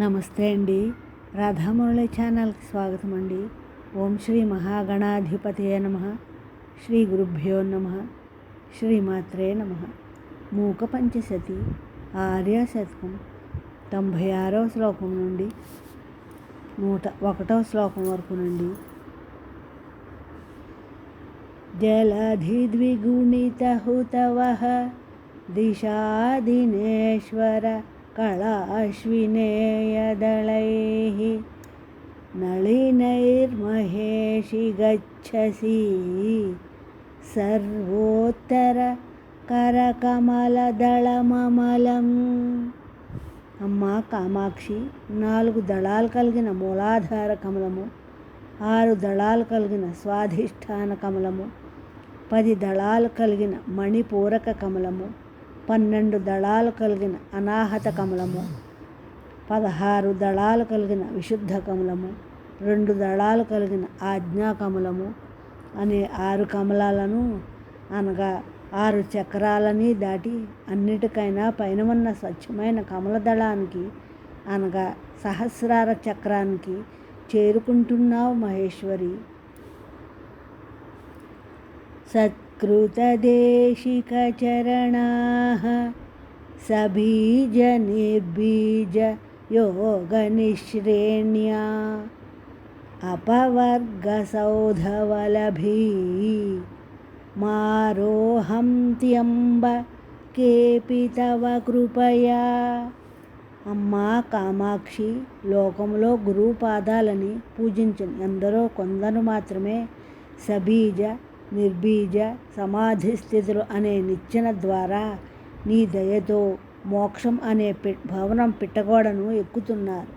నమస్తే అండి. రాధామురళి ఛానల్కి స్వాగతం అండి. ఓం శ్రీ మహాగణాధిపతయే నమః. శ్రీ గురుభ్యో నమః. శ్రీమాత్రే నమః. మూక పంచశతి ఆర్య శతకం 96వ శ్లోకం నుండి 101వ శ్లోకం వరకు నుండి. జలధిద్విగుణిత హుతవః దిశాదినేశ్వర కళాశ్వినేయదళైః నళినైర్మహేషి గచ్చసి సర్వోత్తర కరకమలదళమమలం. అమ్మా కామాక్షి, 4 దళాలు కలిగిన మూలాధార కమలము, 6 దళాలు కలిగిన స్వాధిష్టాన కమలము, 10 దళాలు కలిగిన మణిపూరక కమలము, 12 దళాలు కలిగిన అనాహత కమలము, 16 దళాలు కలిగిన విశుద్ధ కమలము, 2 దళాలు కలిగిన ఆజ్ఞా కమలము అనే 6 కమలాలను అనగా 6 చక్రాలని దాటి అన్నిటికైనా పైన ఉన్న స్వచ్ఛమైన కమల దళానికి అనగా సహస్రార చక్రానికి చేరుకుంటున్నావు మహేశ్వరి. సత్కృతదేశికచరణాః సబీజ నిర్బీజ యోగనిశ్రేణ్యా అపవర్గసౌధవలభీ మారోహంత్యంబ కేపి తవ కృపయా. అమ్మా కామాక్షి, లోకంలో గురువు పాదాలని పూజించని ఎందరో కొందరు మాత్రమే సబీజ నిర్బీజ సమాధి స్థితులు అనే నిచ్చెన ద్వారా నీ దయతో మోక్షం అనే భవనం పిట్టగోడను ఎక్కుతున్నారు.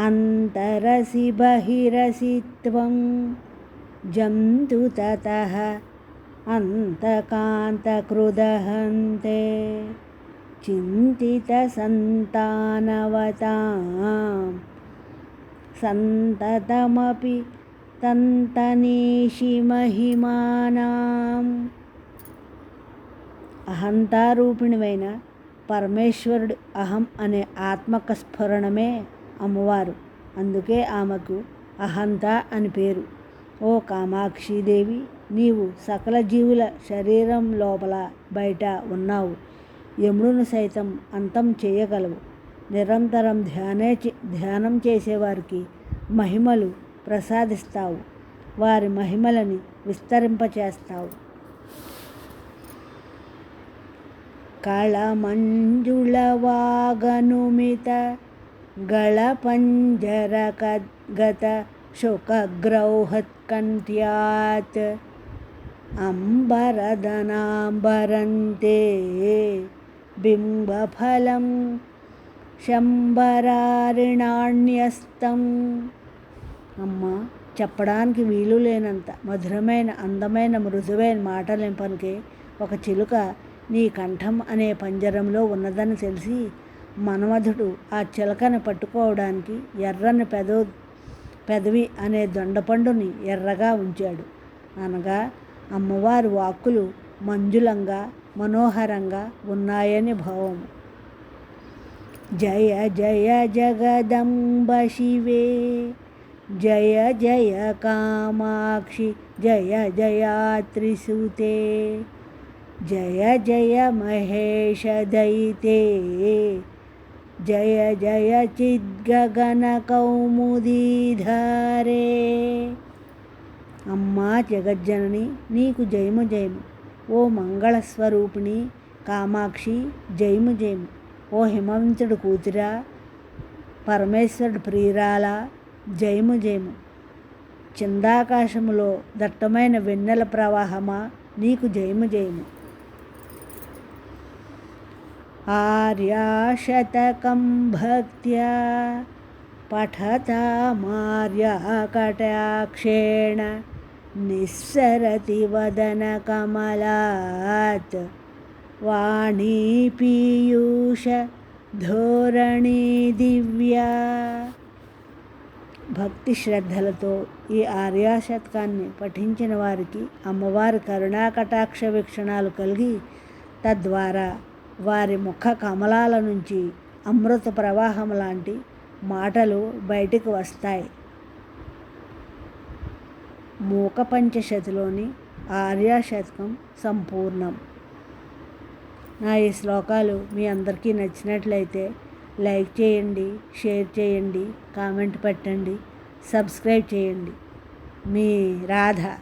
అంతరసి బహిరసి త్వం జంతు తతః అంతకాంతకృదహంతే చింతిత సంతానవతాం సంతతమపి తంతనీషి మహిమానాం. అహంతారూపిణివైన పరమేశ్వరుడు అహం అనే ఆత్మక స్ఫురణమే అమ్మవారు. అందుకే ఆమెకు అహంత అని పేరు. ఓ కామాక్షిదేవి, నీవు సకల జీవుల శరీరం లోపల బయట ఉన్నావు. యముడును సైతం అంతం చేయగలవు. నిరంతరం ధ్యానం చేసేవారికి మహిమలు ప్రసాదిస్తావు. వారి మహిమలని విస్తరింపచేస్తావు. కళమంజుళవాగనుమిత గళపంజరకద్గత శుకగ్రౌహత్కంఠ్యాత్ అంబరదనాంబరంతే బింబఫలం శంబరారిణాణ్యస్తం. అమ్మ, చెప్పడానికి వీలు లేనంత మధురమైన అందమైన మృదువైన మాటలు పలికే ఒక చిలుక నీ కంఠం అనే పంజరంలో ఉన్నదని తెలిసి మన్మధుడు ఆ చిలకను పట్టుకోవడానికి ఎర్రని పెదవి అనే దొండపండుని ఎర్రగా ఉంచాడు. అనగా అమ్మవారి వాక్కులు మంజులంగా మనోహరంగా ఉన్నాయని భావము. జయ జయ జగదంబ శివే, జయ జయ కామాక్షి, జయ జయాత్రిసుతే, జయ జయ మహేష దయితే, జయ జయ చిద్గగన కౌముదీధారే. అమ్మా జగజ్జనని, నీకు జయము జయము. ఓ మంగళస్వరూపిణి కామాక్షి, జయము జయము. ఓ హిమవంతుడు కూతురా, పరమేశ్వరుడు ప్రియురాల, జయము జయము. చిందాకాశములో దట్టమైన వెన్నెల ప్రవాహమా, నీకు జయము జయము. ఆర్యాశతకం భక్త్యా పఠతామార్యా కటాక్షేణ నిస్సరతి వదన కమలాత్ వాణీ పీయూష ధోరణి దివ్యా. భక్తి శ్రద్ధలతో ఈ ఆర్యాశతకాన్ని పఠించిన వారికి అమ్మవారి కరుణాకటాక్ష వీక్షణాలు కలిగి తద్వారా వారి ముఖ కమలాల నుంచి అమృత ప్రవాహం లాంటి మాటలు బయటికి వస్తాయి. మూక పంచశతిలోని ఆర్యాశతకం సంపూర్ణం. నా ఈ శ్లోకాలు మీ అందరికీ నచ్చినట్లయితే లైక్ చేయండి, షేర్ చేయండి, కామెంట్ పెట్టండి, సబ్స్క్రైబ్ చేయండి. మీ రాధ.